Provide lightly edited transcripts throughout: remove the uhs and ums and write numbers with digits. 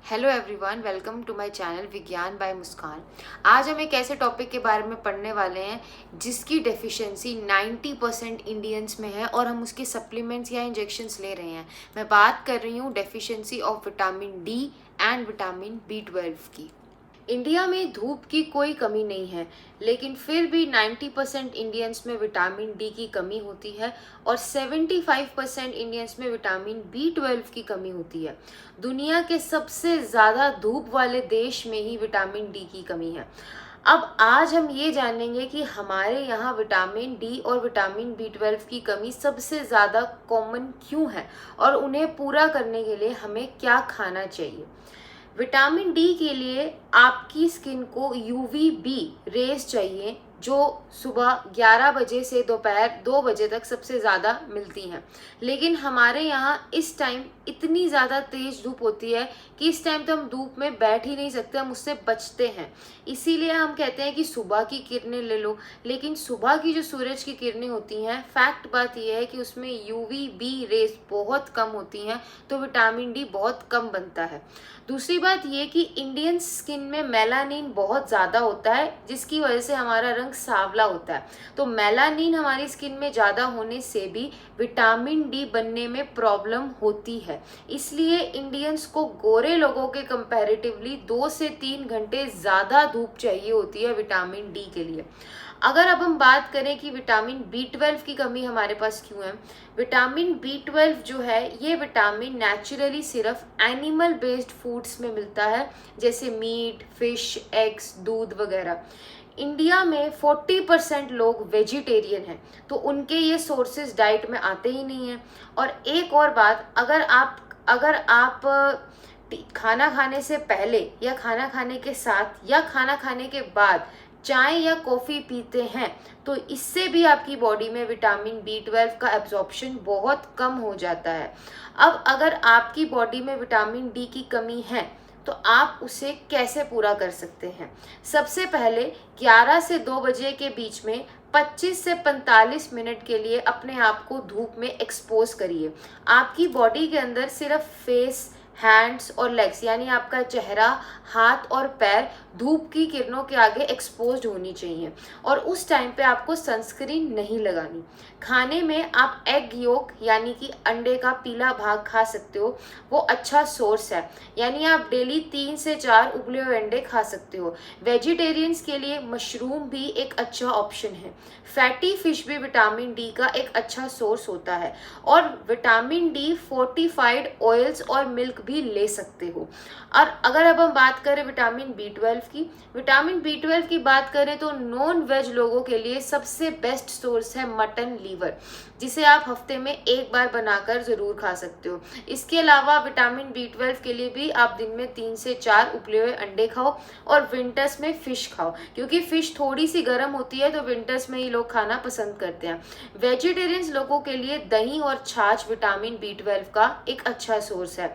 Hello everyone, welcome to my channel विज्ञान by Muskan. आज हम एक ऐसे टॉपिक के बारे में पढ़ने वाले हैं जिसकी डेफिशिएंसी 90% इंडियंस में है और हम उसके सप्लीमेंट्स या इंजेक्शंस ले रहे हैं। मैं बात कर रही हूँ deficiency of vitamin D and vitamin B 12 की। इंडिया में धूप की कोई कमी नहीं है, लेकिन फिर भी 90% इंडियंस में विटामिन डी की कमी होती है और 75% इंडियंस में विटामिन बी 12 की कमी होती है। दुनिया के सबसे ज़्यादा धूप वाले देश में ही विटामिन डी की कमी है। अब आज हम ये जानेंगे कि हमारे यहाँ विटामिन डी और विटामिन बी 12 की कमी सबसे ज़्यादा कॉमन क्यों है और उन्हें पूरा करने के लिए हमें क्या खाना चाहिए। विटामिन डी के लिए आपकी स्किन को यूवीबी रेज चाहिए, जो सुबह 11 बजे से दोपहर 2 बजे तक सबसे ज़्यादा मिलती हैं। लेकिन हमारे यहाँ इस टाइम इतनी ज़्यादा तेज़ धूप होती है कि इस टाइम तो हम धूप में बैठ ही नहीं सकते, हम उससे बचते हैं। इसीलिए हम कहते हैं कि सुबह की किरणें ले लो, लेकिन सुबह की जो सूरज की किरणें होती हैं, फैक्ट बात यह है कि उसमें यूवीबी रेज बहुत कम होती हैं, तो विटामिन डी बहुत कम बनता है। दूसरी बात ये कि इंडियन स्किन में मेलानिन बहुत ज़्यादा होता है, जिसकी वजह से हमारा रंग सांवला होता है। तो मेलानिन हमारी स्किन में ज़्यादा होने से भी विटामिन डी बनने में प्रॉब्लम होती है। इसलिए इंडियंस को गोरे लोगों के कंपैरेटिवली 2 से 3 घंटे ज़्यादा धूप चाहिए होती है विटामिन डी के लिए। अगर अब हम बात करें कि विटामिन बी 12 की कमी हमारे पास क्यों है, विटामिन बी 12 जो है ये विटामिन नेचुरली सिर्फ एनिमल बेस्ड फूड्स में मिलता है, जैसे मीट, फिश, एग्स, दूध वगैरह। इंडिया में 40% लोग वेजिटेरियन हैं, तो उनके ये सोर्सेज डाइट में आते ही नहीं हैं। और एक और बात, अगर आप खाना खाने से पहले या खाना खाने के साथ या खाना खाने के बाद चाय या कॉफ़ी पीते हैं, तो इससे भी आपकी बॉडी में विटामिन बी 12 का एब्जॉर्प्शन बहुत कम हो जाता है। अब अगर आपकी बॉडी में विटामिन डी की कमी है तो आप उसे कैसे पूरा कर सकते हैं। सबसे पहले 11 से 2 बजे के बीच में 25 से 45 मिनट के लिए अपने आप को धूप में एक्सपोज करिए। आपकी बॉडी के अंदर सिर्फ फेस, हैंड्स और लेग्स यानी आपका चेहरा, हाथ और पैर धूप की किरणों के आगे एक्सपोज्ड होनी चाहिए और उस टाइम पे आपको सनस्क्रीन नहीं लगानी। खाने में आप एग योक यानी कि अंडे का पीला भाग खा सकते हो, वो अच्छा सोर्स है, यानी आप डेली 3 से 4 उबले हुए अंडे खा सकते हो। वेजिटेरियंस के लिए मशरूम भी एक अच्छा ऑप्शन है। फैटी फिश भी विटामिन डी का एक अच्छा सोर्स होता है और विटामिन डी फोर्टिफाइड ऑयल्स और मिल्क भी ले सकते हो। और अगर अब हम बात करें विटामिन बी 12 की बात करें तो नॉन वेज लोगों के लिए सबसे बेस्ट सोर्स है मटन लीवर, जिसे आप हफ्ते में एक बार बनाकर ज़रूर खा सकते हो। इसके अलावा विटामिन बी 12 के लिए भी आप दिन में 3 से 4 उबले हुए अंडे खाओ और विंटर्स में फ़िश खाओ, क्योंकि फ़िश थोड़ी सी गर्म होती है तो विंटर्स में ही लोग खाना पसंद करते हैं। वेजिटेरियंस लोगों के लिए दही और छाछ विटामिन बी 12 का एक अच्छा सोर्स है।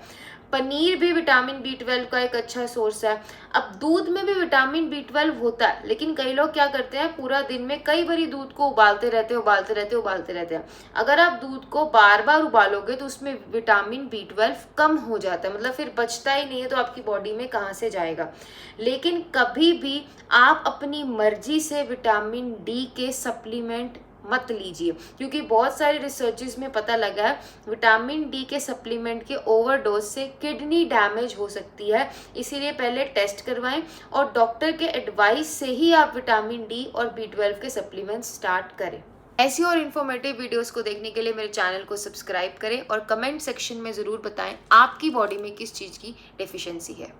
पनीर भी विटामिन बी 12 का एक अच्छा सोर्स है। अब दूध में भी विटामिन बी 12 होता है, लेकिन कई लोग क्या करते हैं, पूरा दिन में कई बारी दूध को उबालते रहते हैं। अगर आप दूध को बार बार उबालोगे तो उसमें विटामिन बी 12 कम हो जाता है, मतलब फिर बचता ही नहीं है, तो आपकी बॉडी में कहाँ से जाएगा। लेकिन कभी भी आप अपनी मर्जी से विटामिन डी के सप्लीमेंट मत लीजिए, क्योंकि बहुत सारे रिसर्चेस में पता लगा है विटामिन डी के सप्लीमेंट के ओवरडोज से किडनी डैमेज हो सकती है। इसीलिए पहले टेस्ट करवाएं और डॉक्टर के एडवाइस से ही आप विटामिन डी और बी 12 के सप्लीमेंट स्टार्ट करें। ऐसी और इन्फॉर्मेटिव वीडियोस को देखने के लिए मेरे चैनल को सब्सक्राइब करें और कमेंट सेक्शन में ज़रूर बताएं आपकी बॉडी में किस चीज़ की डेफिशिएंसी है।